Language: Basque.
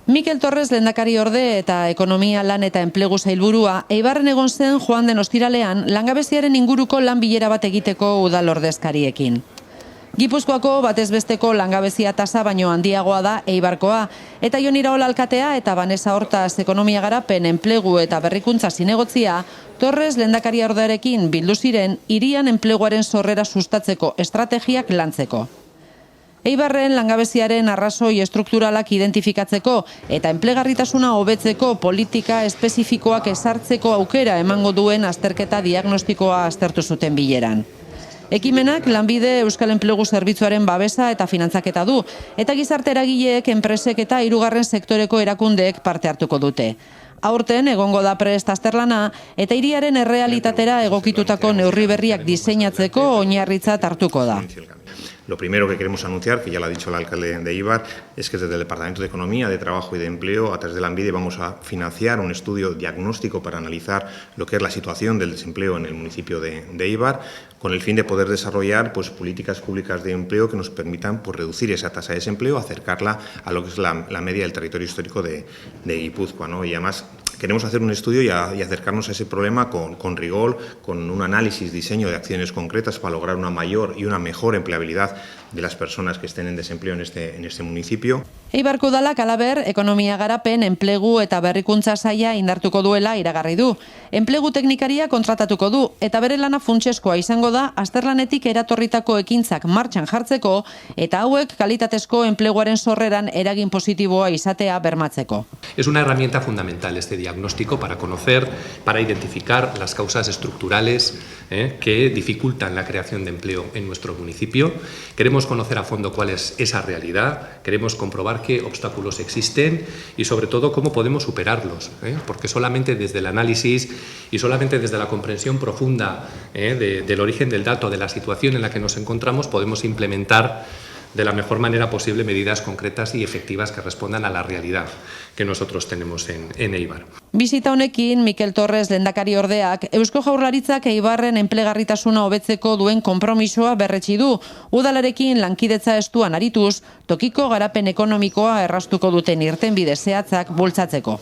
Mikel Torres lehendakariorde eta ekonomia, lan eta enplegu sailburua Eibarren egon zen joan den ostiralean langabeziaren inguruko lan bilera bat egiteko udal ordezkariekin. Gipuzkoako batez besteko langabezia tasa baino handiagoa da Eibarkoa, eta Jon Iraola alkatea eta Vanessa Hortaz ekonomia garapen, enplegu eta berrikuntza zinegotzia Torres lehendakariordearekin bildu ziren hirian enpleguaren sorrera sustatzeko estrategiak lantzeko. Eibarren langabeziaren arrazoi estrukturalak identifikatzeko eta enplegarritasuna hobetzeko politika espezifikoak ezartzeko aukera emango duen azterketa diagnostikoa aztertu zuten bileran. Ekimenak Lanbide Euskal Enplegu Zerbitzuaren babesa eta finantzaketa du, eta gizarte eragileek, enpresek eta hirugarren sektoreko erakundeek parte hartuko dute. Aurten egongo da prest azterlana eta hiriaren errealitatera egokitutako neurri berriak diseinatzeko oinarritzat hartuko da. Lo primero que queremos anunciar, que ya lo ha dicho el alcalde de Eibar, es que desde el Departamento de Economía, de Trabajo y de Empleo, a través de Lanbide, vamos a financiar un estudio diagnóstico para analizar lo que es la situación del desempleo en el municipio de Eibar, con el fin de poder desarrollar políticas públicas de empleo que nos permitan reducir esa tasa de desempleo, acercarla a lo que es la media del territorio histórico de Guipúzcoa, ¿no? Y además queremos hacer un estudio y acercarnos a ese problema con rigor, con un análisis, diseño de acciones concretas para lograr una mayor y una mejor empleabilidad de las personas que estén en desempleo en este municipio. Eibarko udalak halaber, ekonomia garapen, enplegu eta berrikuntza saila indartuko duela iragarri du. Enplegu teknikaria kontratatuko du eta bere lana funtsezkoa izango da azterlanetik eratorritako ekintzak martxan jartzeko eta hauek kalitatezko enpleguaren sorreran eragin positiboa izatea bermatzeko. Es una herramienta fundamental este diagnóstico para conocer, para identificar las causas estructurales que dificultan la creación de empleo en nuestro municipio. Queremos conocer a fondo cuál es esa realidad, queremos comprobar qué obstáculos existen y sobre todo cómo podemos superarlos, porque solamente desde el análisis y solamente desde la comprensión profunda del origen del dato, de la situación en la que nos encontramos, podemos implementar de la mejor manera posible medidas concretas y efectivas que respondan a la realidad que nosotros tenemos en Eibar. Bisita honekin Mikel Torres lehendakariordeak Eusko Jaurlaritzak Eibarren enplegarritasuna hobetzeko duen konpromisoa berretsi du. Udalarekin lankidetza estuan arituz, tokiko garapen ekonomikoa erraztuko duten irtenbide zehatzak bultzatzeko.